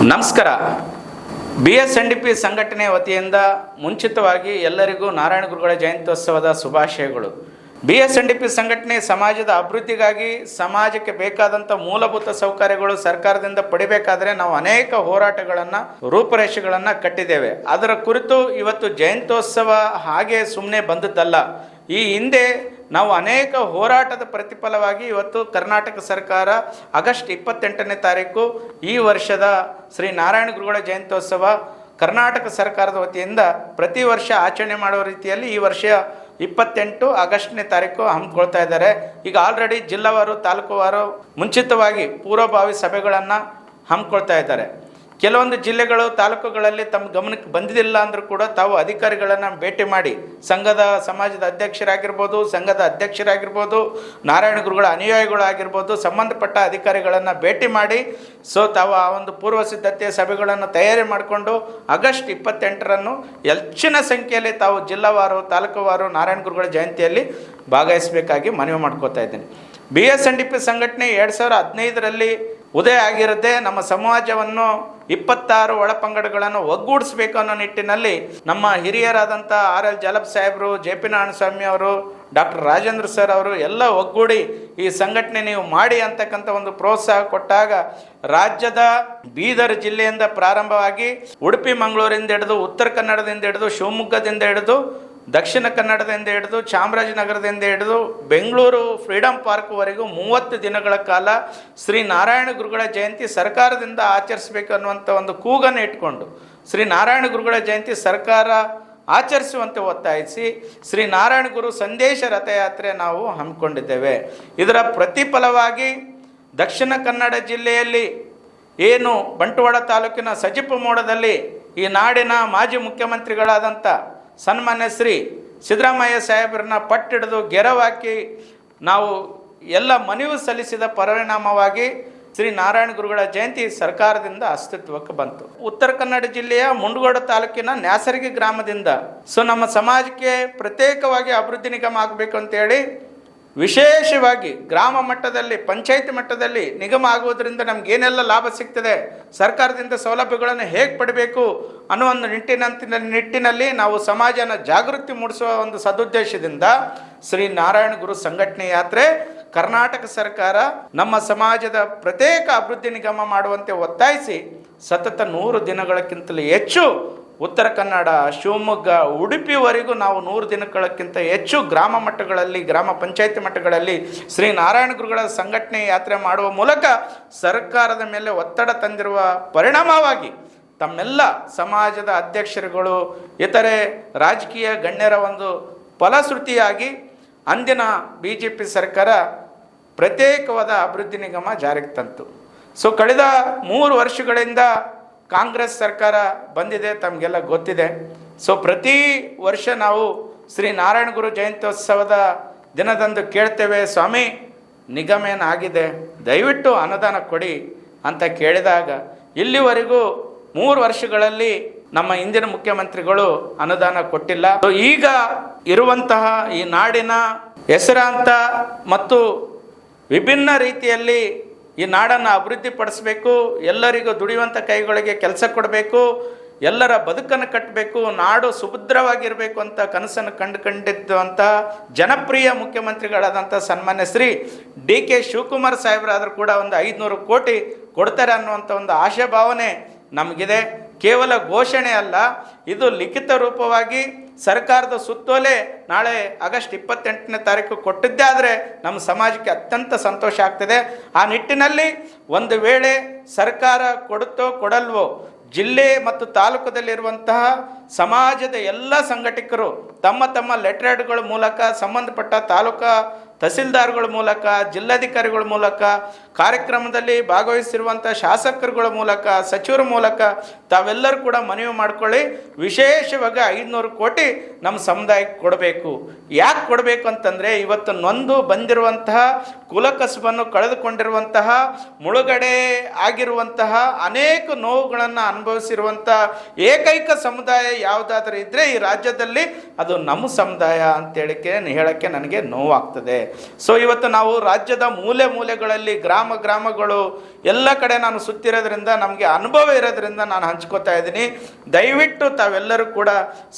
ನಮಸ್ಕಾರ. BSNDP ಸಂಘಟನೆ ವತಿಯಿಂದ ಮುಂಚಿತವಾಗಿ ಎಲ್ಲರಿಗೂ ನಾರಾಯಣ ಗುರುಗಳ ಜಯಂತ್ಯೋತ್ಸವದ ಶುಭಾಶಯಗಳು. BSNDP ಸಂಘಟನೆ ಸಮಾಜದ ಅಭಿವೃದ್ಧಿಗಾಗಿ ಸಮಾಜಕ್ಕೆ ಬೇಕಾದಂಥ ಮೂಲಭೂತ ಸೌಕರ್ಯಗಳು ಸರ್ಕಾರದಿಂದ ಪಡಿಬೇಕಾದ್ರೆ ನಾವು ಅನೇಕ ಹೋರಾಟಗಳನ್ನು ರೂಪರೇಷೆಗಳನ್ನು ಕಟ್ಟಿದ್ದೇವೆ. ಅದರ ಕುರಿತು ಇವತ್ತು ಜಯಂತ್ಯೋತ್ಸವ ಹಾಗೆ ಸುಮ್ಮನೆ ಬಂದದ್ದಲ್ಲ. ಈ ಹಿಂದೆ ನಾವು ಅನೇಕ ಹೋರಾಟದ ಪ್ರತಿಫಲವಾಗಿ ಇವತ್ತು ಕರ್ನಾಟಕ ಸರ್ಕಾರ ಆಗಸ್ಟ್ 28ನೇ ತಾರೀಕು ಈ ವರ್ಷದ ಶ್ರೀ ನಾರಾಯಣ ಗುರುಗಳ ಜಯಂತ್ಯೋತ್ಸವ ಕರ್ನಾಟಕ ಸರ್ಕಾರದ ವತಿಯಿಂದ ಪ್ರತಿ ವರ್ಷ ಆಚರಣೆ ಮಾಡುವ ರೀತಿಯಲ್ಲಿ ಈ ವರ್ಷ 28 ಆಗಸ್ಟ್ನೇ ತಾರೀಕು ಹಮ್ಮಿಕೊಳ್ತಾ ಇದ್ದಾರೆ. ಈಗ ಆಲ್ರೆಡಿ ಜಿಲ್ಲಾವಾರು ತಾಲೂಕುವಾರು ಮುಂಚಿತವಾಗಿ ಪೂರ್ವಭಾವಿ ಸಭೆಗಳನ್ನು ಹಮ್ಮಿಕೊಳ್ತಾ ಇದ್ದಾರೆ. ಕೆಲವೊಂದು ಜಿಲ್ಲೆಗಳು ತಾಲೂಕುಗಳಲ್ಲಿ ತಮ್ಮ ಗಮನಕ್ಕೆ ಬಂದಿಲ್ಲ ಅಂದರೂ ಕೂಡ ತಾವು ಅಧಿಕಾರಿಗಳನ್ನು ಭೇಟಿ ಮಾಡಿ ಸಮಾಜದ ಅಧ್ಯಕ್ಷರಾಗಿರ್ಬೋದು, ಸಂಘದ ಅಧ್ಯಕ್ಷರಾಗಿರ್ಬೋದು, ನಾರಾಯಣ ಗುರುಗಳ ಅನುಯಾಯಿಗಳಾಗಿರ್ಬೋದು, ಸಂಬಂಧಪಟ್ಟ ಅಧಿಕಾರಿಗಳನ್ನು ಭೇಟಿ ಮಾಡಿ ತಾವು ಆ ಒಂದು ಪೂರ್ವ ಸಿದ್ಧತೆಯ ಸಭೆಗಳನ್ನು ತಯಾರಿ ಮಾಡಿಕೊಂಡು ಆಗಸ್ಟ್ 28ರಂದು ಹೆಚ್ಚಿನ ಸಂಖ್ಯೆಯಲ್ಲಿ ತಾವು ಜಿಲ್ಲಾವಾರು ತಾಲೂಕುವಾರು ನಾರಾಯಣ ಗುರುಗಳ ಜಯಂತಿಯಲ್ಲಿ ಭಾಗವಹಿಸಬೇಕಾಗಿ ಮನವಿ ಮಾಡ್ಕೋತಾ ಇದ್ದೀನಿ. BSNDP ಸಂಘಟನೆ 2015ರಲ್ಲಿ ಉದಯ ಆಗಿರದೆ ನಮ್ಮ ಸಮಾಜವನ್ನು 26 ಒಳಪಂಗಡಗಳನ್ನು ಒಗ್ಗೂಡಿಸಬೇಕು ಅನ್ನೋ ನಿಟ್ಟಿನಲ್ಲಿ ನಮ್ಮ ಹಿರಿಯರಾದಂಥ RL ಜಲಪ್ ಸಾಹೇಬರು, JP ನಾರಾಯಣಸ್ವಾಮಿ ಅವರು, ಡಾಕ್ಟರ್ ರಾಜೇಂದ್ರ ಸರ್ ಅವರು ಎಲ್ಲ ಒಗ್ಗೂಡಿ ಈ ಸಂಘಟನೆ ನೀವು ಮಾಡಿ ಅಂತಕ್ಕಂಥ ಒಂದು ಪ್ರೋತ್ಸಾಹ ಕೊಟ್ಟಾಗ ರಾಜ್ಯದ ಬೀದರ್ ಜಿಲ್ಲೆಯಿಂದ ಪ್ರಾರಂಭವಾಗಿ ಉಡುಪಿ ಮಂಗಳೂರಿಂದ ಹಿಡಿದು ಉತ್ತರ ಕನ್ನಡದಿಂದ ಹಿಡಿದು ಶಿವಮೊಗ್ಗದಿಂದ ಹಿಡಿದು ದಕ್ಷಿಣ ಕನ್ನಡದಿಂದ ಹಿಡಿದು ಚಾಮರಾಜನಗರದಿಂದ ಹಿಡಿದು ಬೆಂಗಳೂರು ಫ್ರೀಡಮ್ ಪಾರ್ಕ್ವರೆಗೂ 30 ದಿನಗಳ ಕಾಲ ಶ್ರೀ ನಾರಾಯಣ ಗುರುಗಳ ಜಯಂತಿ ಸರ್ಕಾರದಿಂದ ಆಚರಿಸಬೇಕು ಅನ್ನುವಂಥ ಒಂದು ಕೂಗನ್ನು ಇಟ್ಕೊಂಡು ಶ್ರೀ ನಾರಾಯಣ ಗುರುಗಳ ಜಯಂತಿ ಸರ್ಕಾರ ಆಚರಿಸುವಂತೆ ಒತ್ತಾಯಿಸಿ ಶ್ರೀ ನಾರಾಯಣ ಗುರು ಸಂದೇಶ ರಥಯಾತ್ರೆ ನಾವು ಹಮ್ಮಿಕೊಂಡಿದ್ದೇವೆ. ಇದರ ಪ್ರತಿಫಲವಾಗಿ ದಕ್ಷಿಣ ಕನ್ನಡ ಜಿಲ್ಲೆಯಲ್ಲಿ ಏನು ಬಂಟ್ವಾಳ ತಾಲೂಕಿನ ಸಜಿಪಮೋಡದಲ್ಲಿ ಈ ನಾಡಿನ ಮಾಜಿ ಮುಖ್ಯಮಂತ್ರಿಗಳಾದಂಥ ಸನ್ಮಾನ್ಯ ಶ್ರೀ ಸಿದ್ದರಾಮಯ್ಯ ಸಾಹೇಬರನ್ನ ಪಟ್ಟಿಡಿದು ಗೆರವಾಕಿ ನಾವು ಎಲ್ಲ ಮನವಿ ಸಲ್ಲಿಸಿದ ಪರಿಣಾಮವಾಗಿ ಶ್ರೀ ನಾರಾಯಣ ಗುರುಗಳ ಜಯಂತಿ ಸರ್ಕಾರದಿಂದ ಅಸ್ತಿತ್ವಕ್ಕೆ ಬಂತು. ಉತ್ತರ ಕನ್ನಡ ಜಿಲ್ಲೆಯ ಮುಂಡಗೋಡ ತಾಲೂಕಿನ ನ್ಯಾಸರಗಿ ಗ್ರಾಮದಿಂದ ನಮ್ಮ ಸಮಾಜಕ್ಕೆ ಪ್ರತ್ಯೇಕವಾಗಿ ಅಭಿವೃದ್ಧಿ ನಿಗಮ ಆಗಬೇಕು ಅಂತೇಳಿ ವಿಶೇಷವಾಗಿ ಗ್ರಾಮ ಮಟ್ಟದಲ್ಲಿ ಪಂಚಾಯಿತಿ ಮಟ್ಟದಲ್ಲಿ ನಿಗಮ ಆಗುವುದರಿಂದ ನಮಗೇನೆಲ್ಲ ಲಾಭ ಸಿಗ್ತದೆ, ಸರ್ಕಾರದಿಂದ ಸೌಲಭ್ಯಗಳನ್ನು ಹೇಗೆ ಪಡಬೇಕು ಅನ್ನೋ ಒಂದು ನಿಟ್ಟಿನಲ್ಲಿ ನಾವು ಸಮಾಜನ ಜಾಗೃತಿ ಮೂಡಿಸುವ ಒಂದು ಸದುದ್ದೇಶದಿಂದ ಶ್ರೀ ನಾರಾಯಣ ಗುರು ಸಂಘಟನೆ ಯಾತ್ರೆ ಕರ್ನಾಟಕ ಸರ್ಕಾರ ನಮ್ಮ ಸಮಾಜದ ಪ್ರತ್ಯೇಕ ಅಭಿವೃದ್ಧಿ ನಿಗಮ ಮಾಡುವಂತೆ ಒತ್ತಾಯಿಸಿ ಸತತ 100 ದಿನಗಳಕ್ಕಿಂತಲೂ ಹೆಚ್ಚು ಉತ್ತರ ಕನ್ನಡ, ಶಿವಮೊಗ್ಗ, ಉಡುಪಿವರೆಗೂ ನಾವು 100 ದಿನಗಳಕ್ಕಿಂತ ಹೆಚ್ಚು ಗ್ರಾಮ ಮಟ್ಟಗಳಲ್ಲಿ, ಗ್ರಾಮ ಪಂಚಾಯಿತಿ ಮಟ್ಟಗಳಲ್ಲಿ ಶ್ರೀ ನಾರಾಯಣ ಗುರುಗಳ ಸಂಘಟನೆ ಯಾತ್ರೆ ಮಾಡುವ ಮೂಲಕ ಸರ್ಕಾರದ ಮೇಲೆ ಒತ್ತಡ ತಂದಿರುವ ಪರಿಣಾಮವಾಗಿ ತಮ್ಮೆಲ್ಲ ಸಮಾಜದ ಅಧ್ಯಕ್ಷರುಗಳು ಇತರೆ ರಾಜಕೀಯ ಗಣ್ಯರ ಒಂದು ಫಲಶ್ರುತಿಯಾಗಿ ಅಂದಿನ BJP ಸರ್ಕಾರ ಪ್ರತ್ಯೇಕವಾದ ಅಭಿವೃದ್ಧಿ ನಿಗಮ ಜಾರಿಗೆ ತಂತು. ಕಳೆದ 3 ವರ್ಷಗಳಿಂದ ಕಾಂಗ್ರೆಸ್ ಸರ್ಕಾರ ಬಂದಿದೆ, ತಮಗೆಲ್ಲ ಗೊತ್ತಿದೆ. ಪ್ರತಿ ವರ್ಷ ನಾವು ಶ್ರೀ ನಾರಾಯಣ ಗುರು ಜಯಂತ್ಯೋತ್ಸವದ ದಿನದಂದು ಕೇಳ್ತೇವೆ, ಸ್ವಾಮಿ ನಿಗಮ ಏನಾಗಿದೆ, ದಯವಿಟ್ಟು ಅನುದಾನ ಕೊಡಿ ಅಂತ ಕೇಳಿದಾಗ ಇಲ್ಲಿವರೆಗೂ 3 ವರ್ಷಗಳಲ್ಲಿ ನಮ್ಮ ಹಿಂದಿನ ಮುಖ್ಯಮಂತ್ರಿಗಳು ಅನುದಾನ ಕೊಟ್ಟಿಲ್ಲ. ಈಗ ಇರುವಂತಹ ಈ ನಾಡಿನ ಹೆಸರಾಂತ ಮತ್ತು ವಿಭಿನ್ನ ರೀತಿಯಲ್ಲಿ ಈ ನಾಡನ್ನು ಅಭಿವೃದ್ಧಿಪಡಿಸಬೇಕು, ಎಲ್ಲರಿಗೂ ದುಡಿಯುವಂಥ ಕೈಗಳಿಗೆ ಕೆಲಸ ಕೊಡಬೇಕು, ಎಲ್ಲರ ಬದುಕನ್ನು ಕಟ್ಟಬೇಕು, ನಾಡು ಸುಭದ್ರವಾಗಿರಬೇಕು ಅಂತ ಕನಸನ್ನು ಕಂಡಿದ್ದಂಥ ಜನಪ್ರಿಯ ಮುಖ್ಯಮಂತ್ರಿಗಳಾದಂಥ ಸನ್ಮಾನ್ಯ ಶ್ರೀ DK ಶಿವಕುಮಾರ್ ಸಾಹೇಬರಾದರೂ ಕೂಡ ಒಂದು 500 ಕೋಟಿ ಕೊಡ್ತಾರೆ ಅನ್ನುವಂಥ ಒಂದು ಆಶಾಭಾವನೆ ನಮಗಿದೆ. ಕೇವಲ ಘೋಷಣೆ ಅಲ್ಲ, ಇದು ಲಿಖಿತ ರೂಪವಾಗಿ ಸರ್ಕಾರದ ಸುತ್ತೋಲೆ ನಾಳೆ ಆಗಸ್ಟ್ 28ನೇ ತಾರೀಕು ಕೊಟ್ಟಿದ್ದೇ ಆದರೆ ನಮ್ಮ ಸಮಾಜಕ್ಕೆ ಅತ್ಯಂತ ಸಂತೋಷ ಆಗ್ತದೆ. ಆ ನಿಟ್ಟಿನಲ್ಲಿ ಒಂದು ವೇಳೆ ಸರ್ಕಾರ ಕೊಡುತ್ತೋ ಕೊಡಲ್ವೋ ಜಿಲ್ಲೆ ಮತ್ತು ತಾಲೂಕದಲ್ಲಿರುವಂತಹ ಸಮಾಜದ ಎಲ್ಲ ಸಂಘಟಕರು ತಮ್ಮ ಲೆಟರ್ ಹೆಡ್ಗಳ ಮೂಲಕ ಸಂಬಂಧಪಟ್ಟ ತಾಲೂಕಾ ತಹಸೀಲ್ದಾರ್ಗಳ ಮೂಲಕ, ಜಿಲ್ಲಾಧಿಕಾರಿಗಳ ಮೂಲಕ, ಕಾರ್ಯಕ್ರಮದಲ್ಲಿ ಭಾಗವಹಿಸಿರುವಂಥ ಶಾಸಕರುಗಳ ಮೂಲಕ, ಸಚಿವರ ಮೂಲಕ ತಾವೆಲ್ಲರೂ ಕೂಡ ಮನವಿ ಮಾಡ್ಕೊಳ್ಳಿ. ವಿಶೇಷವಾಗಿ 500 ಕೋಟಿ ನಮ್ಮ ಸಮುದಾಯಕ್ಕೆ ಕೊಡಬೇಕು. ಯಾಕೆ ಕೊಡಬೇಕು ಅಂತಂದರೆ ಇವತ್ತು ನೊಂದು ಬಂದಿರುವಂತಹ ಕುಲಕಸಬನ್ನು ಕಳೆದುಕೊಂಡಿರುವಂತಹ ಮುಳುಗಡೆ ಆಗಿರುವಂತಹ ಅನೇಕ ನೋವುಗಳನ್ನು ಅನುಭವಿಸಿರುವಂಥ ಏಕೈಕ ಸಮುದಾಯ ಯಾವುದಾದ್ರೂ ಇದ್ದರೆ ಈ ರಾಜ್ಯದಲ್ಲಿ ಅದು ನಮ್ಮ ಸಮುದಾಯ ಅಂತೇಳಕ್ಕೆ ಹೇಳೋಕ್ಕೆ ನನಗೆ ನೋವಾಗ್ತದೆ. ಸೊ ಇವತ್ತು ನಾವು ರಾಜ್ಯದ ಮೂಲೆ ಮೂಲೆಗಳಲ್ಲಿ ಗ್ರಾಮಗಳು ಎಲ್ಲ ಕಡೆ ನಾನು ಸುತ್ತಿರೋದ್ರಿಂದ ನಮಗೆ ಅನುಭವ ಇರೋದ್ರಿಂದ ನಾನು ಹಂಚ್ಕೋತಾ ಇದ್ದೀನಿ. ದಯವಿಟ್ಟು ತಾವೆಲ್ಲರೂ ಕೂಡ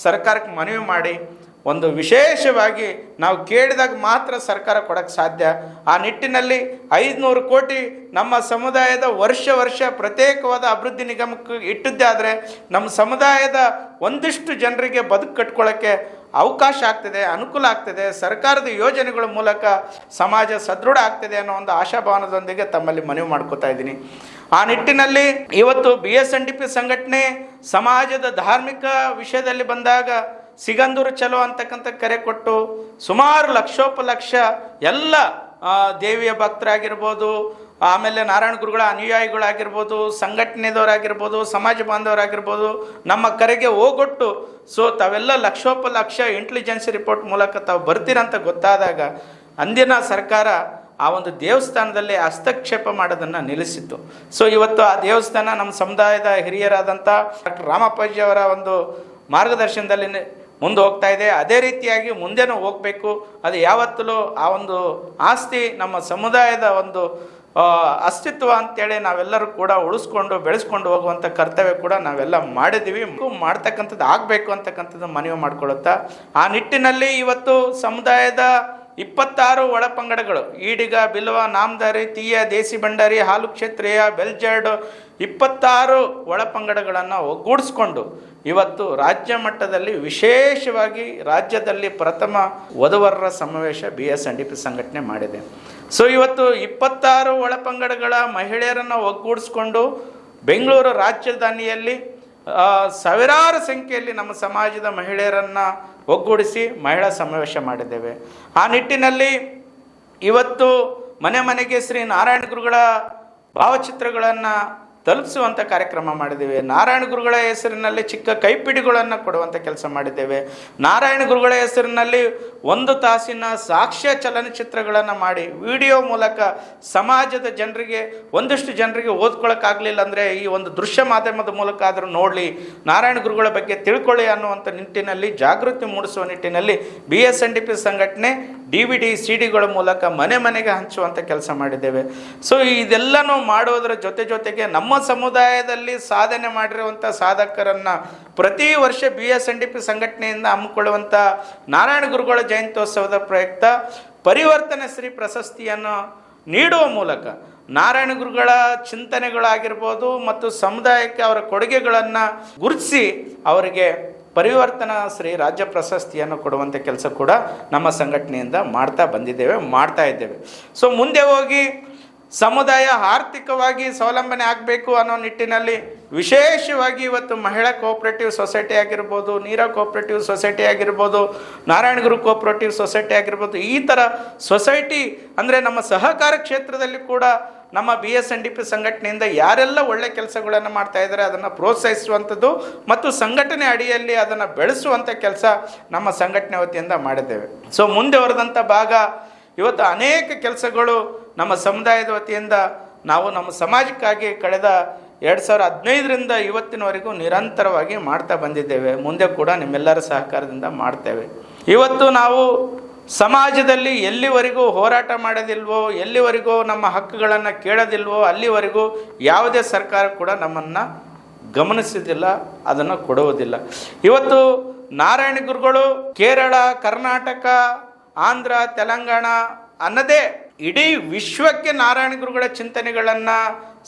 ಸರ್ಕಾರಕ್ಕೆ ಮನವಿ ಮಾಡಿ, ಒಂದು ವಿಶೇಷವಾಗಿ ನಾವು ಕೇಳಿದಾಗ ಮಾತ್ರ ಸರ್ಕಾರ ಕೊಡೋಕ್ಕೆ ಸಾಧ್ಯ. ಆ ನಿಟ್ಟಿನಲ್ಲಿ 500 ಕೋಟಿ ನಮ್ಮ ಸಮುದಾಯದ ವರ್ಷ ಪ್ರತ್ಯೇಕವಾದ ಅಭಿವೃದ್ಧಿ ನಿಗಮಕ್ಕೆ ಇಟ್ಟಿದ್ದೇ ಆದರೆ ನಮ್ಮ ಸಮುದಾಯದ ಒಂದಿಷ್ಟು ಜನರಿಗೆ ಬದುಕು ಕಟ್ಕೊಳ್ಳೋಕ್ಕೆ ಅವಕಾಶ ಆಗ್ತದೆ, ಅನುಕೂಲ ಆಗ್ತದೆ. ಸರ್ಕಾರದ ಯೋಜನೆಗಳ ಮೂಲಕ ಸಮಾಜ ಸದೃಢ ಆಗ್ತದೆ ಅನ್ನೋ ಒಂದು ಆಶಾಭಾವನದೊಂದಿಗೆ ತಮ್ಮಲ್ಲಿ ಮನವಿ ಮಾಡ್ಕೋತಾ ಇದ್ದೀನಿ. ಆ ನಿಟ್ಟಿನಲ್ಲಿ ಇವತ್ತು BSNDP ಸಂಘಟನೆ ಸಮಾಜದ ಧಾರ್ಮಿಕ ವಿಷಯದಲ್ಲಿ ಬಂದಾಗ ಸಿಗಂದೂರು ಚಲೋ ಅಂತಕ್ಕಂಥ ಕರೆ ಕೊಟ್ಟು ಸುಮಾರು ಲಕ್ಷೋಪಲಕ್ಷ ಎಲ್ಲ ದೇವಿಯ ಭಕ್ತರಾಗಿರ್ಬೋದು, ಆಮೇಲೆ ನಾರಾಯಣ ಗುರುಗಳ ಅನುಯಾಯಿಗಳಾಗಿರ್ಬೋದು, ಸಂಘಟನೆದವರಾಗಿರ್ಬೋದು, ಸಮಾಜ ಬಾಂಧವರಾಗಿರ್ಬೋದು, ನಮ್ಮ ಕರೆಗೆ ಹೋಗೊಟ್ಟು ಸೊ ತಾವೆಲ್ಲ ಲಕ್ಷೋಪಲಕ್ಷ ಇಂಟೆಲಿಜೆನ್ಸ್ ರಿಪೋರ್ಟ್ ಮೂಲಕ ತಾವು ಬರ್ತೀರಂತ ಗೊತ್ತಾದಾಗ ಅಂದಿನ ಸರ್ಕಾರ ಆ ಒಂದು ದೇವಸ್ಥಾನದಲ್ಲಿ ಹಸ್ತಕ್ಷೇಪ ಮಾಡೋದನ್ನು ನಿಲ್ಲಿಸಿತ್ತು. ಸೊ ಇವತ್ತು ಆ ದೇವಸ್ಥಾನ ನಮ್ಮ ಸಮುದಾಯದ ಹಿರಿಯರಾದಂಥ ಡಾಕ್ಟರ್ ರಾಮಪ್ಪಾಜಿ ಅವರ ಒಂದು ಮಾರ್ಗದರ್ಶನದಲ್ಲಿ ಮುಂದೆ ಹೋಗ್ತಾ ಇದೆ. ಅದೇ ರೀತಿಯಾಗಿ ಮುಂದೆನೂ ಹೋಗಬೇಕು. ಅದು ಯಾವತ್ತೂ ಆ ಒಂದು ಆಸ್ತಿ ನಮ್ಮ ಸಮುದಾಯದ ಒಂದು ಅಸ್ತಿತ್ವ ಅಂತೇಳಿ ನಾವೆಲ್ಲರೂ ಕೂಡ ಉಳಿಸ್ಕೊಂಡು ಬೆಳೆಸ್ಕೊಂಡು ಹೋಗುವಂಥ ಕರ್ತವ್ಯ ಕೂಡ ನಾವೆಲ್ಲ ಮಾಡಿದ್ದೀವಿ, ಮಾಡ್ತಕ್ಕಂಥದ್ದು ಆಗಬೇಕು ಅಂತಕ್ಕಂಥದ್ದು ಮನವಿ ಮಾಡ್ಕೊಳ್ಳುತ್ತಾ ಆ ನಿಟ್ಟಿನಲ್ಲಿ ಇವತ್ತು ಸಮುದಾಯದ 26 ಒಳಪಂಗಡಗಳು ಈಡಿಗ, ಬಿಲ್ವ, ನಾಮದಾರಿ, ತೀಯ, ದೇಸಿ ಭಂಡಾರಿ, ಹಾಲು ಕ್ಷೇತ್ರೀಯ, ಬೆಲ್ಜರ್ಡ್ 26 ಒಳಪಂಗಡಗಳನ್ನು ಒಗ್ಗೂಡಿಸ್ಕೊಂಡು ಇವತ್ತು ರಾಜ್ಯ ಮಟ್ಟದಲ್ಲಿ ವಿಶೇಷವಾಗಿ ರಾಜ್ಯದಲ್ಲಿ ಪ್ರಥಮ ವಧುವರರ ಸಮಾವೇಶ BSNDP ಸಂಘಟನೆ ಮಾಡಿದೆ. ಸೊ ಇವತ್ತು 26 ಒಳಪಂಗಡಗಳ ಮಹಿಳೆಯರನ್ನು ಒಗ್ಗೂಡಿಸ್ಕೊಂಡು ಬೆಂಗಳೂರು ರಾಜಧಾನಿಯಲ್ಲಿ ಸಾವಿರಾರು ಸಂಖ್ಯೆಯಲ್ಲಿ ನಮ್ಮ ಸಮಾಜದ ಮಹಿಳೆಯರನ್ನು ಒಗ್ಗೂಡಿಸಿ ಮಹಿಳಾ ಸಮಾವೇಶ ಮಾಡಿದ್ದೇವೆ. ಆ ನಿಟ್ಟಿನಲ್ಲಿ ಇವತ್ತು ಮನೆಗೆ ಶ್ರೀ ನಾರಾಯಣ ಗುರುಗಳ ಭಾವಚಿತ್ರಗಳನ್ನು ತಲುಪಿಸುವಂಥ ಕಾರ್ಯಕ್ರಮ ಮಾಡಿದ್ದೇವೆ. ನಾರಾಯಣ ಗುರುಗಳ ಹೆಸರಿನಲ್ಲಿ ಚಿಕ್ಕ ಕೈಪಿಡಿಗಳನ್ನು ಕೊಡುವಂಥ ಕೆಲಸ ಮಾಡಿದ್ದೇವೆ. ನಾರಾಯಣ ಗುರುಗಳ ಹೆಸರಿನಲ್ಲಿ 1 ತಾಸಿನ ಸಾಕ್ಷ್ಯ ಚಲನಚಿತ್ರಗಳನ್ನು ಮಾಡಿ ವಿಡಿಯೋ ಮೂಲಕ ಸಮಾಜದ ಜನರಿಗೆ ಒಂದಷ್ಟು ಜನರಿಗೆ ಓದ್ಕೊಳ್ಳೋಕ್ಕಾಗಲಿಲ್ಲ ಅಂದರೆ ಈ ಒಂದು ದೃಶ್ಯ ಮಾಧ್ಯಮದ ಮೂಲಕ ಆದರೂ ನೋಡಲಿ, ನಾರಾಯಣ ಗುರುಗಳ ಬಗ್ಗೆ ತಿಳ್ಕೊಳ್ಳಿ ಅನ್ನುವಂಥ ನಿಟ್ಟಿನಲ್ಲಿ ಜಾಗೃತಿ ಮೂಡಿಸುವ ನಿಟ್ಟಿನಲ್ಲಿ BSNDP ಸಂಘಟನೆ DVD CD ಮೂಲಕ ಮನೆಗೆ ಹಂಚುವಂಥ ಕೆಲಸ ಮಾಡಿದ್ದೇವೆ. ಸೊ ಇದೆಲ್ಲನೂ ಮಾಡುವುದರ ಜೊತೆಗೆ ನಮ್ಮ ಸಮುದಾಯದಲ್ಲಿ ಸಾಧನೆ ಮಾಡಿರುವಂಥ ಸಾಧಕರನ್ನು ಪ್ರತಿ ವರ್ಷ BSNDP ಸಂಘಟನೆಯಿಂದ ಹಮ್ಮಿಕೊಳ್ಳುವಂಥ ನಾರಾಯಣ ಗುರುಗಳ ಜಯಂತ್ಯೋತ್ಸವದ ಪ್ರಯುಕ್ತ ಪರಿವರ್ತನೆ ಶ್ರೀ ಪ್ರಶಸ್ತಿಯನ್ನು ನೀಡುವ ಮೂಲಕ ನಾರಾಯಣ ಗುರುಗಳ ಚಿಂತನೆಗಳಾಗಿರ್ಬೋದು ಮತ್ತು ಸಮುದಾಯಕ್ಕೆ ಅವರ ಕೊಡುಗೆಗಳನ್ನು ಗುರುತಿಸಿ ಅವರಿಗೆ ಪರಿವರ್ತನಾ ಶ್ರೀ ರಾಜ್ಯ ಪ್ರಶಸ್ತಿಯನ್ನು ಕೊಡುವಂಥ ಕೆಲಸ ಕೂಡ ನಮ್ಮ ಸಂಘಟನೆಯಿಂದ ಮಾಡ್ತಾ ಇದ್ದೇವೆ. ಸೊ ಮುಂದೆ ಹೋಗಿ ಸಮುದಾಯ ಆರ್ಥಿಕವಾಗಿ ಸ್ವಾವಲಂಬನೆ ಆಗಬೇಕು ಅನ್ನೋ ನಿಟ್ಟಿನಲ್ಲಿ ವಿಶೇಷವಾಗಿ ಇವತ್ತು ಮಹಿಳಾ ಕೋಆಪರೇಟಿವ್ ಸೊಸೈಟಿ ಆಗಿರ್ಬೋದು, ನೀರಾ ಕೋಆಪರೇಟಿವ್ ಸೊಸೈಟಿ ಆಗಿರ್ಬೋದು, ನಾರಾಯಣಗುರು ಕೋಆಪರೇಟಿವ್ ಸೊಸೈಟಿ ಆಗಿರ್ಬೋದು, ಈ ಥರ ಸೊಸೈಟಿ ಅಂದರೆ ನಮ್ಮ ಸಹಕಾರ ಕ್ಷೇತ್ರದಲ್ಲಿ ಕೂಡ ನಮ್ಮ BSNDP ಸಂಘಟನೆಯಿಂದ ಯಾರೆಲ್ಲ ಒಳ್ಳೆ ಕೆಲಸಗಳನ್ನು ಮಾಡ್ತಾ ಇದ್ದಾರೆ ಅದನ್ನು ಪ್ರೋತ್ಸಾಹಿಸುವಂಥದ್ದು ಮತ್ತು ಸಂಘಟನೆ ಅಡಿಯಲ್ಲಿ ಅದನ್ನು ಬೆಳೆಸುವಂಥ ಕೆಲಸ ನಮ್ಮ ಸಂಘಟನೆ ವತಿಯಿಂದ ಮಾಡಿದ್ದೇವೆ. ಸೊ ಮುಂದೆ ಹೊರದಂಥ ಭಾಗ ಇವತ್ತು ಅನೇಕ ಕೆಲಸಗಳು ನಮ್ಮ ಸಮುದಾಯದ ವತಿಯಿಂದ ನಾವು ನಮ್ಮ ಸಮಾಜಕ್ಕಾಗಿ ಕಳೆದ 2015ರಿಂದ ಇವತ್ತಿನವರೆಗೂ ನಿರಂತರವಾಗಿ ಮಾಡ್ತಾ ಬಂದಿದ್ದೇವೆ. ಮುಂದೆ ಕೂಡ ನಿಮ್ಮೆಲ್ಲರ ಸಹಕಾರದಿಂದ ಮಾಡ್ತೇವೆ. ಇವತ್ತು ನಾವು ಸಮಾಜದಲ್ಲಿ ಎಲ್ಲಿವರೆಗೂ ಹೋರಾಟ ಮಾಡೋದಿಲ್ವೋ, ಎಲ್ಲಿವರೆಗೂ ನಮ್ಮ ಹಕ್ಕುಗಳನ್ನು ಕೇಳೋದಿಲ್ವೋ ಅಲ್ಲಿವರೆಗೂ ಯಾವುದೇ ಸರ್ಕಾರ ಕೂಡ ನಮ್ಮನ್ನು ಗಮನಿಸೋದಿಲ್ಲ, ಅದನ್ನು ಕೊಡುವುದಿಲ್ಲ. ಇವತ್ತು ನಾರಾಯಣ ಗುರುಗಳು ಕೇರಳ, ಕರ್ನಾಟಕ, ಆಂಧ್ರ, ತೆಲಂಗಾಣ ಅನ್ನದೇ ಇಡೀ ವಿಶ್ವಕ್ಕೆ ನಾರಾಯಣ ಗುರುಗಳ ಚಿಂತನೆಗಳನ್ನು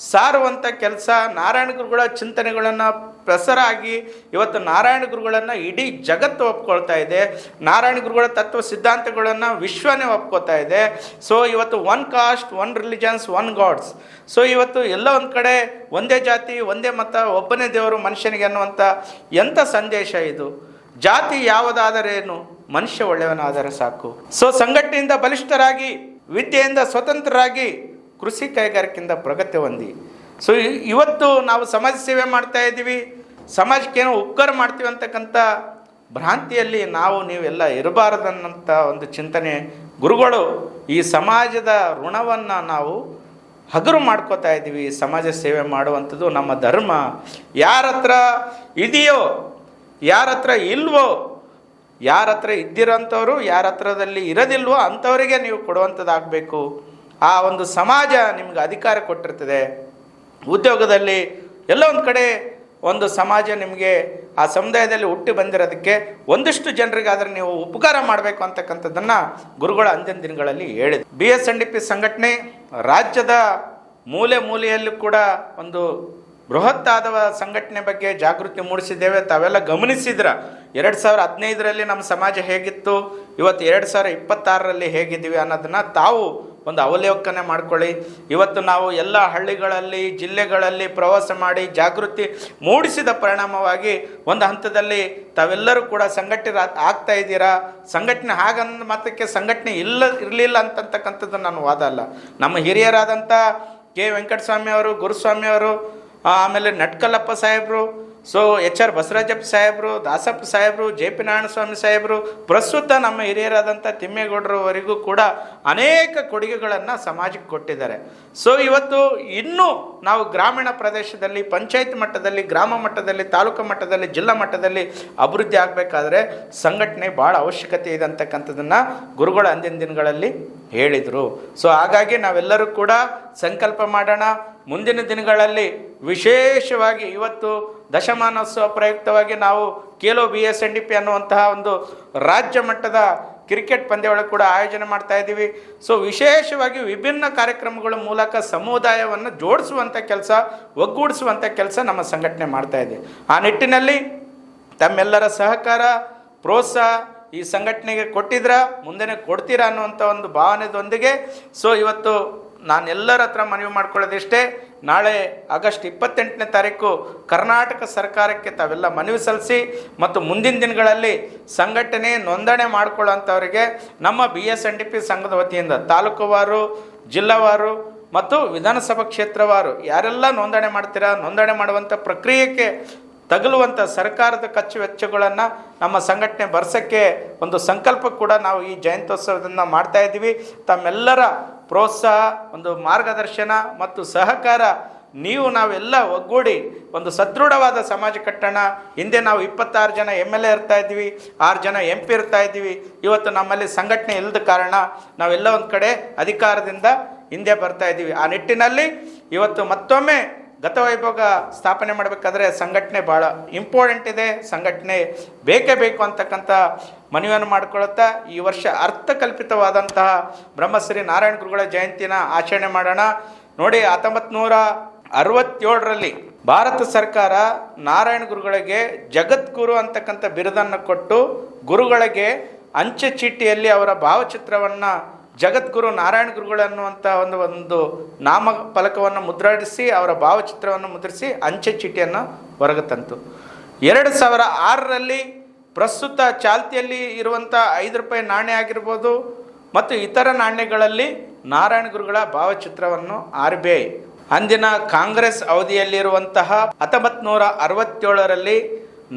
ಸಾರುವಂಥ ಕೆಲಸ, ನಾರಾಯಣ ಗುರುಗಳ ಚಿಂತನೆಗಳನ್ನು ಪ್ರಸಾರ ಆಗಿ ಇವತ್ತು ನಾರಾಯಣ ಗುರುಗಳನ್ನು ಇಡೀ ಜಗತ್ತು ಒಪ್ಕೊಳ್ತಾ ಇದೆ. ನಾರಾಯಣ ಗುರುಗಳ ತತ್ವ ಸಿದ್ಧಾಂತಗಳನ್ನು ವಿಶ್ವನೇ ಒಪ್ಕೋತಾ ಇದೆ. ಸೊ ಇವತ್ತು 1 ಕಾಸ್ಟ್ 1 ರಿಲಿಜನ್ಸ್ 1 ಗಾಡ್ಸ್. ಸೊ ಇವತ್ತು ಎಲ್ಲ ಒಂದು ಕಡೆ ಒಂದೇ ಜಾತಿ ಒಂದೇ ಮತ ಒಬ್ಬನೇ ದೇವರು ಮನುಷ್ಯನಿಗೆ ಅನ್ನುವಂಥ ಎಂಥ ಸಂದೇಶ ಇದು. ಜಾತಿ ಯಾವುದಾದರೇನು, ಮನುಷ್ಯ ಒಳ್ಳೆಯವನಾದರೆ ಸಾಕು. ಸೊ ಸಂಘಟನೆಯಿಂದ ಬಲಿಷ್ಠರಾಗಿ, ವಿದ್ಯೆಯಿಂದ ಸ್ವತಂತ್ರರಾಗಿ, ಕೃಷಿ ಕೈಗಾರಿಕೆಯಿಂದ ಪ್ರಗತಿ ಹೊಂದಿ. ಸೊ ಇವತ್ತು ನಾವು ಸಮಾಜ ಸೇವೆ ಮಾಡ್ತಾ ಇದ್ದೀವಿ, ಸಮಾಜಕ್ಕೇನೋ ಉಪಕಾರ ಮಾಡ್ತೀವಿ ಅಂತಕ್ಕಂಥ ಭ್ರಾಂತಿಯಲ್ಲಿ ನೀವೆಲ್ಲ ಇರಬಾರದನ್ನಂಥ ಒಂದು ಚಿಂತನೆ ಗುರುಗಳು ಈ ಸಮಾಜದ ಋಣವನ್ನು ನಾವು ಹಗುರು ಮಾಡ್ಕೋತಾ ಇದ್ದೀವಿ. ಸಮಾಜ ಸೇವೆ ಮಾಡುವಂಥದ್ದು ನಮ್ಮ ಧರ್ಮ. ಯಾರ ಹತ್ರ ಇದೆಯೋ ಯಾರ ಹತ್ರ ಇಲ್ವೋ ಯಾರ ಹತ್ರ ಇದ್ದಿರೋಂಥವ್ರು ಯಾರ ಹತ್ರದಲ್ಲಿ ಇರೋದಿಲ್ವೋ ಅಂಥವರಿಗೆ ನೀವು ಕೊಡುವಂಥದ್ದಾಗಬೇಕು. ಆ ಒಂದು ಸಮಾಜ ನಿಮ್ಗೆ ಅಧಿಕಾರ ಕೊಟ್ಟಿರ್ತದೆ. ಉದ್ಯೋಗದಲ್ಲಿ ಎಲ್ಲ ಒಂದು ಕಡೆ ಒಂದು ಸಮಾಜ ನಿಮಗೆ ಆ ಸಮುದಾಯದಲ್ಲಿ ಹುಟ್ಟಿ ಬಂದಿರೋದಕ್ಕೆ ಒಂದಿಷ್ಟು ಜನರಿಗಾದರೆ ನೀವು ಉಪಕಾರ ಮಾಡಬೇಕು ಅಂತಕ್ಕಂಥದ್ದನ್ನು ಗುರುಗಳ ಅಂದಿನ ದಿನಗಳಲ್ಲಿ ಹೇಳಿದೆ. BSNDP ಸಂಘಟನೆ ರಾಜ್ಯದ ಮೂಲೆ ಮೂಲೆಯಲ್ಲೂ ಕೂಡ ಒಂದು ಬೃಹತ್ತಾದ ಸಂಘಟನೆ ಬಗ್ಗೆ ಜಾಗೃತಿ ಮೂಡಿಸಿದ್ದೇವೆ. ತಾವೆಲ್ಲ ಗಮನಿಸಿದ್ರ 2015ರಲ್ಲಿ ನಮ್ಮ ಸಮಾಜ ಹೇಗಿತ್ತು, ಇವತ್ತು 2026ರಲ್ಲಿ ಹೇಗಿದ್ದೀವಿ ಅನ್ನೋದನ್ನು ತಾವು ಒಂದು ಅವಲೋಕನೆ ಮಾಡ್ಕೊಳ್ಳಿ. ಇವತ್ತು ನಾವು ಎಲ್ಲ ಹಳ್ಳಿಗಳಲ್ಲಿ ಜಿಲ್ಲೆಗಳಲ್ಲಿ ಪ್ರವಾಸ ಮಾಡಿ ಜಾಗೃತಿ ಮೂಡಿಸಿದ ಪರಿಣಾಮವಾಗಿ ಒಂದು ಹಂತದಲ್ಲಿ ತಾವೆಲ್ಲರೂ ಕೂಡ ಸಂಘಟನೆ ಆಗ್ತಾ ಇದ್ದೀರಾ. ಸಂಘಟನೆ ಹಾಗಂದ ಮಾತ್ರಕ್ಕೆ ಸಂಘಟನೆ ಇರಲಿಲ್ಲ ಅಂತಕ್ಕಂಥದ್ದು ನನ್ನ ವಾದ ಅಲ್ಲ. ನಮ್ಮ ಹಿರಿಯರಾದಂಥ ಕೆ ವೆಂಕಟಸ್ವಾಮಿ ಅವರು, ಗುರುಸ್ವಾಮಿ ಅವರು, ಆಮೇಲೆ ನಟ್ಕಲ್ಲಪ್ಪ ಸಾಹೇಬರು, HR ಬಸವರಾಜಪ್ಪ ಸಾಹೇಬರು, ದಾಸಪ್ಪ ಸಾಹೇಬರು, JP ನಾರಾಯಣಸ್ವಾಮಿ ಸಾಹೇಬರು, ಪ್ರಸ್ತುತ ನಮ್ಮ ಹಿರಿಯರಾದಂಥ ತಿಮ್ಮೇಗೌಡರವರೆಗೂ ಕೂಡ ಅನೇಕ ಕೊಡುಗೆಗಳನ್ನು ಸಮಾಜಕ್ಕೆ ಕೊಟ್ಟಿದ್ದಾರೆ. ಇವತ್ತು ಇನ್ನೂ ನಾವು ಗ್ರಾಮೀಣ ಪ್ರದೇಶದಲ್ಲಿ ಪಂಚಾಯತ್ ಮಟ್ಟದಲ್ಲಿ, ಗ್ರಾಮ ಮಟ್ಟದಲ್ಲಿ, ತಾಲೂಕು ಮಟ್ಟದಲ್ಲಿ, ಜಿಲ್ಲಾ ಮಟ್ಟದಲ್ಲಿ ಅಭಿವೃದ್ಧಿ ಆಗಬೇಕಾದ್ರೆ ಸಂಘಟನೆ ಭಾಳ ಅವಶ್ಯಕತೆ ಇದೆ ಅಂತಕ್ಕಂಥದ್ದನ್ನು ಗುರುಗಳು ಅಂದಿನ ದಿನಗಳಲ್ಲಿ ಹೇಳಿದರು. ಹಾಗಾಗಿ ನಾವೆಲ್ಲರೂ ಕೂಡ ಸಂಕಲ್ಪ ಮಾಡೋಣ. ಮುಂದಿನ ದಿನಗಳಲ್ಲಿ ವಿಶೇಷವಾಗಿ ಇವತ್ತು ದಶಮಾನೋತ್ಸವ ಪ್ರಯುಕ್ತವಾಗಿ ನಾವು ಖೇಲೋ BSNDP ಅನ್ನುವಂತಹ ಒಂದು ರಾಜ್ಯ ಮಟ್ಟದ ಕ್ರಿಕೆಟ್ ಪಂದ್ಯಾವಳಿ ಕೂಡ ಆಯೋಜನೆ ಮಾಡ್ತಾ ಇದ್ದೀವಿ. ವಿಶೇಷವಾಗಿ ವಿಭಿನ್ನ ಕಾರ್ಯಕ್ರಮಗಳ ಮೂಲಕ ಸಮುದಾಯವನ್ನು ಜೋಡಿಸುವಂಥ ಕೆಲಸ, ಒಗ್ಗೂಡಿಸುವಂಥ ಕೆಲಸ ನಮ್ಮ ಸಂಘಟನೆ ಮಾಡ್ತಾ ಇದೆ. ಆ ನಿಟ್ಟಿನಲ್ಲಿ ತಮ್ಮೆಲ್ಲರ ಸಹಕಾರ, ಪ್ರೋತ್ಸಾಹ ಈ ಸಂಘಟನೆಗೆ ಕೊಟ್ಟಿದ್ರ, ಮುಂದೆ ಕೊಡ್ತೀರಾ ಅನ್ನುವಂಥ ಒಂದು ಭಾವನೆದೊಂದಿಗೆ ಇವತ್ತು ನಾನು ಎಲ್ಲರ ಹತ್ರ ಮನವಿ ಮಾಡ್ಕೊಳ್ಳೋದಿಷ್ಟೇ, ನಾಳೆ ಆಗಸ್ಟ್ 28ನೇ ತಾರೀಕು ಕರ್ನಾಟಕ ಸರ್ಕಾರಕ್ಕೆ ತಾವೆಲ್ಲ ಮನವಿ ಸಲ್ಲಿಸಿ ಮತ್ತು ಮುಂದಿನ ದಿನಗಳಲ್ಲಿ ಸಂಘಟನೆ ನೋಂದಣಿ ಮಾಡ್ಕೊಳ್ಳೋಂಥವರಿಗೆ ನಮ್ಮ BSNDP ಸಂಘದ ವತಿಯಿಂದ ತಾಲೂಕುವಾರು, ಜಿಲ್ಲಾವಾರು ಮತ್ತು ವಿಧಾನಸಭಾ ಕ್ಷೇತ್ರವಾರು ಯಾರೆಲ್ಲ ನೋಂದಣಿ ಮಾಡ್ತೀರಾ, ನೋಂದಣಿ ಮಾಡುವಂಥ ಪ್ರಕ್ರಿಯೆಗೆ ತಗಲುವಂಥ ಸರ್ಕಾರದ ಖರ್ಚು ವೆಚ್ಚಗಳನ್ನು ನಮ್ಮ ಸಂಘಟನೆ ಬರ್ಸೋಕ್ಕೆ ಒಂದು ಸಂಕಲ್ಪ ಕೂಡ ನಾವು ಈ ಜಯಂತ್ಯೋತ್ಸವದಿಂದ ಮಾಡ್ತಾ ಇದ್ದೀವಿ. ತಮ್ಮೆಲ್ಲರ ಪ್ರೋತ್ಸಾಹ, ಒಂದು ಮಾರ್ಗದರ್ಶನ ಮತ್ತು ಸಹಕಾರ ನಾವೆಲ್ಲ ಒಗ್ಗೂಡಿ ಒಂದು ಸದೃಢವಾದ ಸಮಾಜ ಕಟ್ಟೋಣ. ಹಿಂದೆ ನಾವು 26 ಜನ MLA ಇರ್ತಾ ಇದ್ವಿ, 6 ಜನ MP ಇರ್ತಾ ಇದ್ದೀವಿ. ಇವತ್ತು ನಮ್ಮಲ್ಲಿ ಸಂಘಟನೆ ಇಲ್ಲದ ಕಾರಣ ನಾವೆಲ್ಲ ಒಂದು ಕಡೆ ಅಧಿಕಾರದಿಂದ ಹಿಂದೆ ಬರ್ತಾ ಇದ್ದೀವಿ. ಆ ನಿಟ್ಟಿನಲ್ಲಿ ಇವತ್ತು ಮತ್ತೊಮ್ಮೆ ಗತವೈಭೋಗ ಸ್ಥಾಪನೆ ಮಾಡಬೇಕಾದ್ರೆ ಸಂಘಟನೆ ಭಾಳ ಇಂಪಾರ್ಟೆಂಟ್ ಇದೆ. ಸಂಘಟನೆ ಬೇಕೇ ಬೇಕು ಅಂತಕ್ಕಂಥ ಮನವಿಯನ್ನು ಮಾಡಿಕೊಳ್ಳುತ್ತಾ ಈ ವರ್ಷ ಅರ್ಥಕಲ್ಪಿತವಾದಂತಹ ಬ್ರಹ್ಮಶ್ರೀ ನಾರಾಯಣ ಗುರುಗಳ ಜಯಂತಿನ ಆಚರಣೆ ಮಾಡೋಣ. ನೋಡಿ, 1967ರಲ್ಲಿ ಭಾರತ ಸರ್ಕಾರ ನಾರಾಯಣ ಗುರುಗಳಿಗೆ ಜಗದ್ಗುರು ಅಂತಕ್ಕಂಥ ಬಿರುದನ್ನು ಕೊಟ್ಟು ಗುರುಗಳಿಗೆ ಅಂಚೆ ಚೀಟಿಯಲ್ಲಿ ಅವರ ಭಾವಚಿತ್ರವನ್ನು ಜಗದ್ಗುರು ನಾರಾಯಣ ಗುರುಗಳು ಅನ್ನುವಂಥ ಒಂದು ನಾಮ ಫಲಕವನ್ನು ಮುದ್ರಿಸಿ ಅವರ ಭಾವಚಿತ್ರವನ್ನು ಮುದ್ರಿಸಿ ಅಂಚೆ ಚೀಟಿಯನ್ನು ಹೊರಗೆ ತಂತು. 2006ರಲ್ಲಿ ಪ್ರಸ್ತುತ ಚಾಲ್ತಿಯಲ್ಲಿ ಇರುವಂಥ 5 ರೂಪಾಯಿ ನಾಣ್ಯ ಆಗಿರ್ಬೋದು ಮತ್ತು ಇತರ ನಾಣ್ಯಗಳಲ್ಲಿ ನಾರಾಯಣ ಗುರುಗಳ ಭಾವಚಿತ್ರವನ್ನು RBI ಅಂದಿನ ಕಾಂಗ್ರೆಸ್ ಅವಧಿಯಲ್ಲಿರುವಂತಹ 1967ರಲ್ಲಿ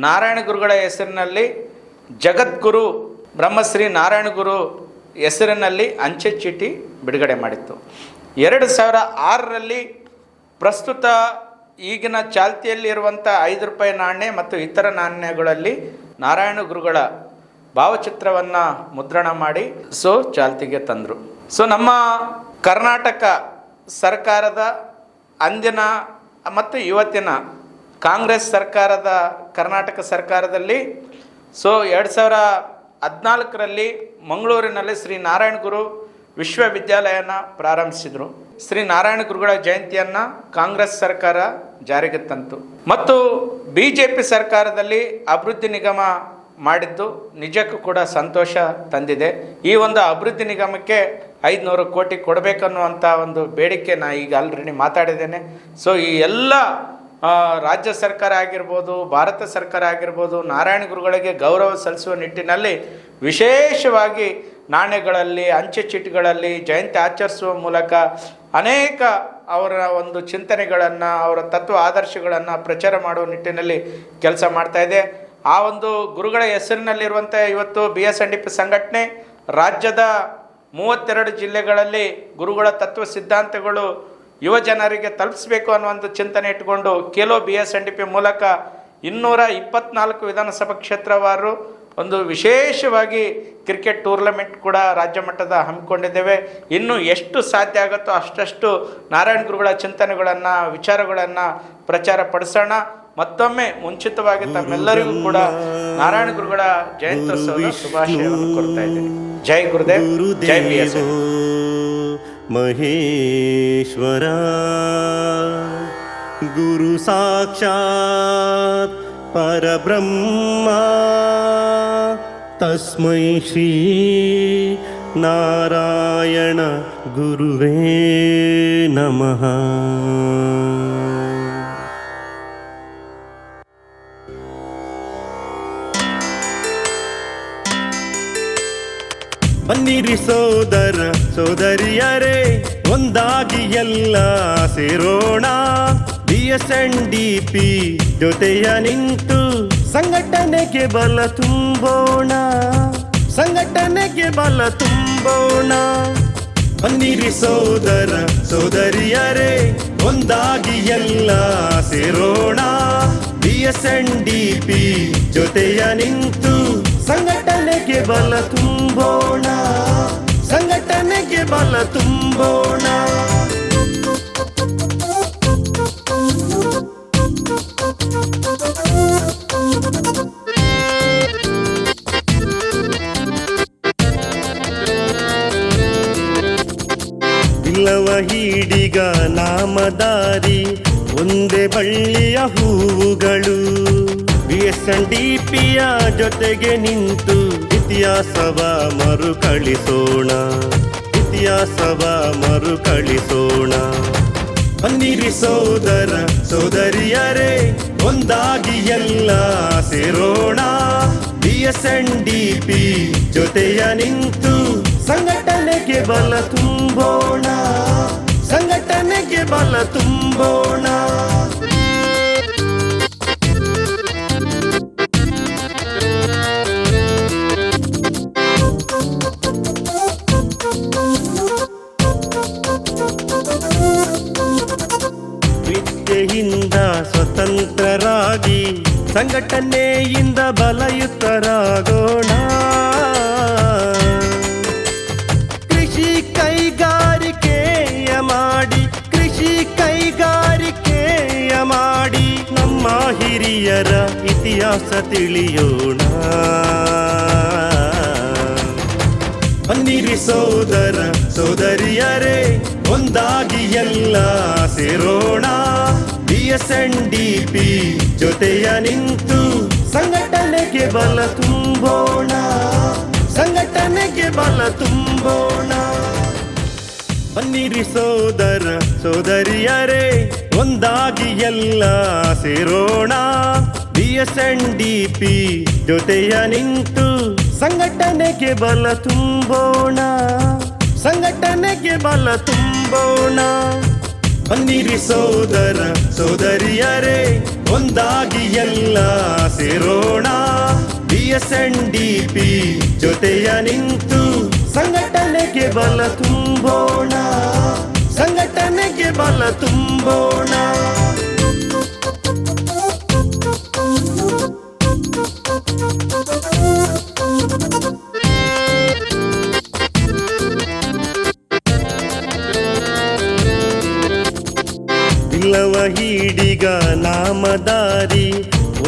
ನಾರಾಯಣ ಗುರುಗಳ ಹೆಸರಿನಲ್ಲಿ ಜಗದ್ಗುರು ಬ್ರಹ್ಮಶ್ರೀ ನಾರಾಯಣ ಗುರು ಹೆಸರಿನಲ್ಲಿ ಅಂಚೆ ಚೀಟಿ ಬಿಡುಗಡೆ ಮಾಡಿತ್ತು. 2006ರಲ್ಲಿ ಪ್ರಸ್ತುತ ಈಗಿನ ಚಾಲ್ತಿಯಲ್ಲಿರುವಂಥ 5 ರೂಪಾಯಿ ನಾಣ್ಯ ಮತ್ತು ಇತರ ನಾಣ್ಯಗಳಲ್ಲಿ ನಾರಾಯಣ ಗುರುಗಳ ಭಾವಚಿತ್ರವನ್ನು ಮುದ್ರಣ ಮಾಡಿ ಚಾಲ್ತಿಗೆ ತಂದರು. ನಮ್ಮ ಕರ್ನಾಟಕ ಸರ್ಕಾರದ ಅಂದಿನ ಮತ್ತು ಇವತ್ತಿನ ಕಾಂಗ್ರೆಸ್ ಸರ್ಕಾರದ ಕರ್ನಾಟಕ ಸರ್ಕಾರದಲ್ಲಿ 2014ರಲ್ಲಿ ಮಂಗಳೂರಿನಲ್ಲಿ ಶ್ರೀ ನಾರಾಯಣ ಗುರು ವಿಶ್ವವಿದ್ಯಾಲಯನ ಪ್ರಾರಂಭಿಸಿದರು. ಶ್ರೀ ನಾರಾಯಣ ಗುರುಗಳ ಜಯಂತಿಯನ್ನು ಕಾಂಗ್ರೆಸ್ ಸರ್ಕಾರ ಜಾರಿಗೆ ತಂತು ಮತ್ತು BJP ಸರ್ಕಾರದಲ್ಲಿ ಅಭಿವೃದ್ಧಿ ನಿಗಮ ಮಾಡಿದ್ದು ನಿಜಕ್ಕೂ ಕೂಡ ಸಂತೋಷ ತಂದಿದೆ. ಈ ಒಂದು ಅಭಿವೃದ್ಧಿ ನಿಗಮಕ್ಕೆ 500 ಕೋಟಿ ಕೊಡಬೇಕನ್ನುವಂಥ ಒಂದು ಬೇಡಿಕೆ ನಾನು ಈಗ ಆಲ್ರೆಡಿ ಮಾತಾಡಿದ್ದೇನೆ. ಈ ಎಲ್ಲ ರಾಜ್ಯ ಸರ್ಕಾರ ಆಗಿರ್ಬೋದು, ಭಾರತ ಸರ್ಕಾರ ಆಗಿರ್ಬೋದು, ನಾರಾಯಣ ಗುರುಗಳಿಗೆ ಗೌರವ ಸಲ್ಲಿಸುವ ನಿಟ್ಟಿನಲ್ಲಿ ವಿಶೇಷವಾಗಿ ನಾಣ್ಯಗಳಲ್ಲಿ, ಅಂಚೆ ಚೀಟಿಗಳಲ್ಲಿ ಜಯಂತಿ ಆಚರಿಸುವ ಮೂಲಕ ಅನೇಕ ಅವರ ಒಂದು ಚಿಂತನೆಗಳನ್ನು, ಅವರ ತತ್ವ ಆದರ್ಶಗಳನ್ನು ಪ್ರಚಾರ ಮಾಡುವ ನಿಟ್ಟಿನಲ್ಲಿ ಕೆಲಸ ಮಾಡ್ತಾ ಇದೆ. ಆ ಒಂದು ಗುರುಗಳ ಹೆಸರಿನಲ್ಲಿರುವಂಥ ಇವತ್ತು BSNDP ಸಂಘಟನೆ ರಾಜ್ಯದ 32 ಜಿಲ್ಲೆಗಳಲ್ಲಿ ಗುರುಗಳ ತತ್ವ ಸಿದ್ಧಾಂತಗಳು ಯುವ ಜನರಿಗೆ ತಲುಪಿಸಬೇಕು ಅನ್ನೋ ಒಂದು ಚಿಂತನೆ ಇಟ್ಟುಕೊಂಡು ಖೇಲೋ BSNDP ಮೂಲಕ 224 ವಿಧಾನಸಭಾ ಕ್ಷೇತ್ರವಾರು ಒಂದು ವಿಶೇಷವಾಗಿ ಕ್ರಿಕೆಟ್ ಟೂರ್ನಮೆಂಟ್ ಕೂಡ ರಾಜ್ಯ ಮಟ್ಟದ ಹಮ್ಮಿಕೊಂಡಿದ್ದೇವೆ. ಇನ್ನು ಎಷ್ಟು ಸಾಧ್ಯ ಆಗುತ್ತೋ ಅಷ್ಟಷ್ಟು ನಾರಾಯಣ ಗುರುಗಳ ಚಿಂತನೆಗಳನ್ನು, ವಿಚಾರಗಳನ್ನು ಪ್ರಚಾರ ಪಡಿಸೋಣ. ಮತ್ತೊಮ್ಮೆ ಮುಂಚಿತವಾಗಿ ತಮ್ಮೆಲ್ಲರಿಗೂ ಕೂಡ ನಾರಾಯಣ ಗುರುಗಳ ಜಯಂತ್ಯೋತ್ಸವದ ಶುಭಾಶಯವನ್ನು ಕೋರ್ತಾ ಇದ್ದೀನಿ. ಜೈ ಗುರುದೇವ್, ಜೈ BS. ಮಹೇಶ್ವರ ಗುರು ಸಾಕ್ಷಾತ್ ಪರಬ್ರಹ್ಮ ತಸ್ಮೈ ಶ್ರೀ ನಾರಾಯಣ ಗುರುವೇ ನಮಃ. ಬನ್ನಿರಿ ಸೋದರ ಸೋದರಿಯರೇ, ಒಂದಾಗಿ ಎಲ್ಲ ಸೇರೋಣ. BSNDP ಜೊತೆಯ ನಿಂತು ಸಂಘಟನೆಗೆ ಬಲ ತುಂಬೋಣ, ಸಂಘಟನೆಗೆ ಬಲ ತುಂಬೋಣ. ಬನ್ನಿರಿ ಸೋದರ ಸೋದರಿಯರೇ, ಒಂದಾಗಿ ಎಲ್ಲ ಸೇರೋಣ. BSNDP ಜೊತೆಯ ನಿಂತು ಸಂಘಟನೆಗೆ ಬಲ ತುಂಬೋಣ, ಸಂಘಟನೆಗೆ ಬಲ ತುಂಬೋಣ. ಇಲ್ಲವ ಹೀಡಿಗ ನಾಮದಾರಿ, ಒಂದೇ ಬಳ್ಳಿಯ ಹೂವುಗಳು. BSNDPಯ ಜೊತೆಗೆ ನಿಂತು ಇತಿಹಾಸವ ಮರುಕಳಿಸೋಣ, ಇತಿಹಾಸವ ಮರುಕಳಿಸೋಣ. ಬನ್ನಿರಿ ಸೋದರ ಸೋದರಿಯರೇ, ಒಂದಾಗಿ ಎಲ್ಲ ಸೇರೋಣ. BSNDP ಜೊತೆಯ ನಿಂತು ಸಂಘಟನೆಗೆ ಬಲ ತುಂಬೋಣ, ಸಂಘಟನೆಗೆ ಬಲ ತುಂಬೋಣ. ವಿದ್ಯೆಯಿಂದ ಸ್ವತಂತ್ರರಾಗಿ ಸಂಘಟನೆಯಿಂದ ಬಲಯುತರಾಗೋಣ. ಕೃಷಿ ಕೈಗಾರಿಕೆಯ ಮಾಡಿ, ಕೃಷಿ ಕೈಗಾರಿಕೆಯ ಮಾಡಿ ನಮ್ಮ ಹಿರಿಯರ ಇತಿಹಾಸ ತಿಳಿಯೋಣ. ಬನ್ನಿರಿ ಸೋದರ ಸೋದರಿಯರೇ, ಒಂದಾಗಿ ಎಲ್ಲ ಸೇರೋಣ. BSNDP ಜೊತೆಯ ನಿಂತು ಸಂಘಟನೆಗೆ ಬಲ ತುಂಬೋಣ, ಸಂಘಟನೆಗೆ ಬಲ ತುಂಬೋಣ. ಬನ್ನಿರಿ ಸೋದರ ಸೋದರಿಯರೇ, ಒಂದಾಗಿ ಎಲ್ಲ ಸೇರೋಣ. BSNDP ಜೊತೆಯ ನಿಂತು ಸಂಘಟನೆಗೆ ಬಲ ತುಂಬೋಣ, ಸಂಘಟನೆಗೆ ಬಲ ತುಂಬೋಣ. ಬನ್ನಿರಿ ಸೋದರ ಸೋದರಿಯರೇ, ಒಂದಾಗಿ ಎಲ್ಲ ಸೇರೋಣ. BSNDP ಜೊತೆಯ ನಿಂತು ಸಂಘಟನೆಗೆ ಬಲ ತುಂಬೋಣ, ಸಂಘಟನೆಗೆ ಬಲ ತುಂಬೋಣ. ಇಲ್ಲವ ಹೀಡಿಗ ನಾಮದಾರಿ,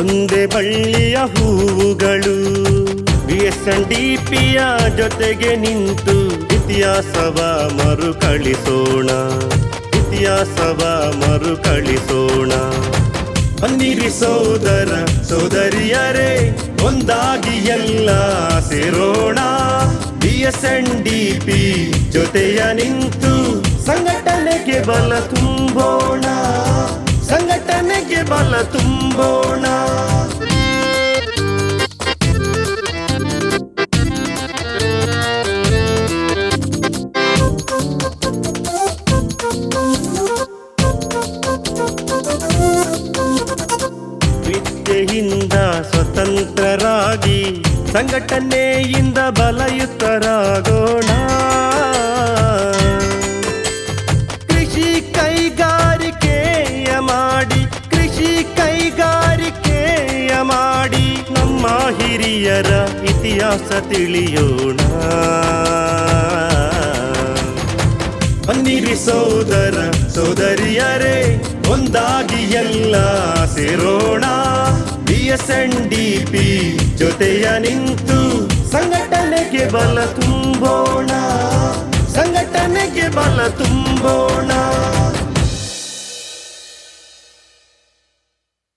ಒಂದೇ ಬಳ್ಳಿಯ ಹೂವುಗಳು. BSNDPಯ ಜೊತೆಗೆ ನಿಂತು ಇತಿಹಾಸವ ಮರುಕಳಿಸೋಣ, ಇತಿಹಾಸವ ಮರುಕಳಿಸೋಣ. ಬನ್ನಿರಿ ಸೋದರ ಸೋದರಿಯರೇ, ಒಂದಾಗಿ ಎಲ್ಲ ಸೇರೋಣ. BSNDP ಜೊತೆಯ ನಿಂತು ಸಂಘಟನೆಗೆ ಬಲ ತುಂಬೋಣ, ಸಂಘಟನೆಗೆ ಬಲ ತುಂಬೋಣ. ವಿದ್ಯೆಯಿಂದ ಸ್ವತಂತ್ರರಾಗಿ ಸಂಘಟನೆಯಿಂದ ಬಲಯುತರಾಗೋಣ. ಕೃಷಿ ಕೈಗಾರಿಕೆಯ ಮಾಡಿ, ಕೃಷಿ ಕೈಗಾರಿಕೆಯ ಮಾಡಿ ನಮ್ಮ ಹಿರಿಯ ಹಿರಿಯರ ಇತಿಹಾಸ ತಿಳಿಯೋಣ. ಬನ್ನಿರಿ ಸೋದರ ಸೋದರಿಯರೇ, ಒಂದಾಗಿ ಎಲ್ಲ ಸೇರೋಣ. BSNDP ಜೊತೆಯ ನಿಂತು ಸಂಘಟನೆಗೆ ಬಲ ತುಂಬೋಣ, ಸಂಘಟನೆಗೆ ಬಲ ತುಂಬೋಣ.